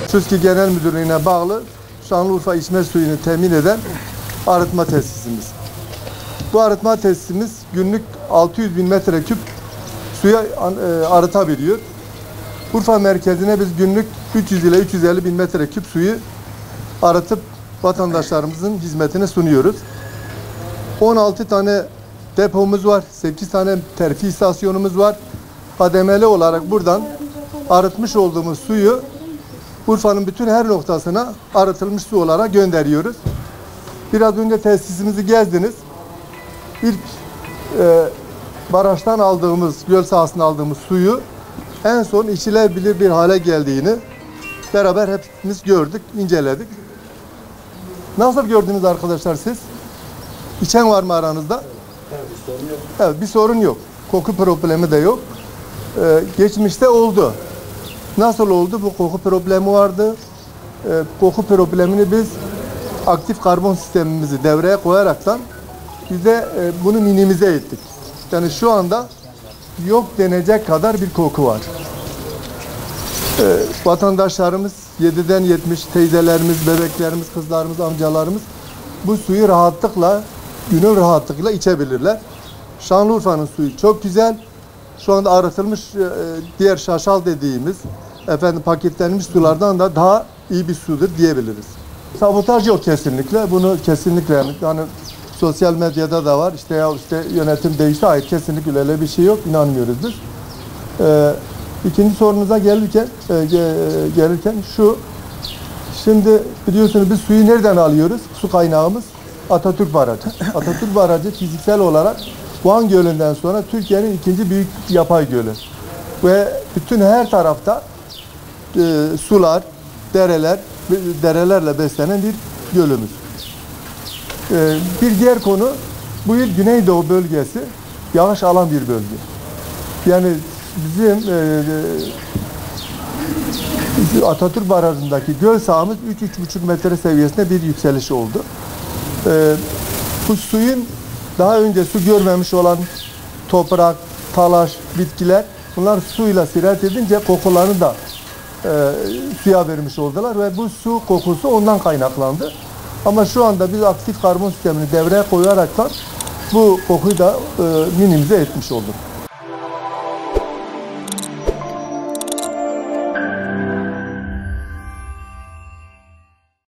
TÜSKİ Genel Müdürlüğü'ne bağlı Şanlıurfa içme suyunu temin eden arıtma tesisimiz. Bu arıtma tesisimiz günlük 600 bin metreküp suya arıtabiliyor. Urfa merkezine biz günlük 300 ile 350 bin metreküp suyu arıtıp vatandaşlarımızın hizmetine sunuyoruz. 16 tane depomuz var, 8 tane terfi istasyonumuz var. Kademeli olarak buradan arıtmış olduğumuz suyu Urfa'nın bütün her noktasına arıtılmış su olarak gönderiyoruz. Biraz önce tesisimizi gezdiniz. İlk barajdan aldığımız, göl sahasından aldığımız suyu en son içilebilir bir hale geldiğini beraber hepimiz gördük, inceledik. Nasıl gördünüz arkadaşlar siz? İçen var mı aranızda? Evet, bir sorun yok. Koku problemi de yok. Geçmişte oldu. Nasıl oldu? Bu koku problemi vardı. Koku problemini biz aktif karbon sistemimizi devreye koyaraktan bize bunu minimize ettik. Yani şu anda yok denecek kadar bir koku var. Vatandaşlarımız 7'den 70 teyzelerimiz, bebeklerimiz, kızlarımız, amcalarımız bu suyu rahatlıkla, gönül rahatlıkla içebilirler. Şanlıurfa'nın suyu çok güzel. Şu anda arıtılmış diğer şaşal dediğimiz paketlenmiş sulardan da daha iyi bir sudur diyebiliriz. Sabotaj yok kesinlikle. Bunu kesinlikle yani sosyal medyada da var. İşte yönetim değişti. Hayır, kesinlikle öyle bir şey yok. İnanmıyoruz biz. İkinci sorunuza gelirken şu. Şimdi biliyorsunuz biz suyu nereden alıyoruz? Su kaynağımız Atatürk Barajı. Atatürk Barajı fiziksel olarak Van Gölü'nden sonra Türkiye'nin ikinci büyük yapay gölü. Ve bütün her tarafta sular, derelerle beslenen bir gölümüz. Bir diğer konu, bu yıl Güneydoğu bölgesi yağış alan bir bölge. Yani bizim Atatürk Barajı'ndaki göl sahamız 3-3,5 metre seviyesinde bir yükseliş oldu. Bu suyun daha önce su görmemiş olan toprak, talaş, bitkiler, bunlar suyla sirayet edince kokularını da suya vermiş oldular ve bu su kokusu ondan kaynaklandı. Ama şu anda biz aktif karbon sistemini devreye koyarak da bu kokuyu da minimize etmiş olduk.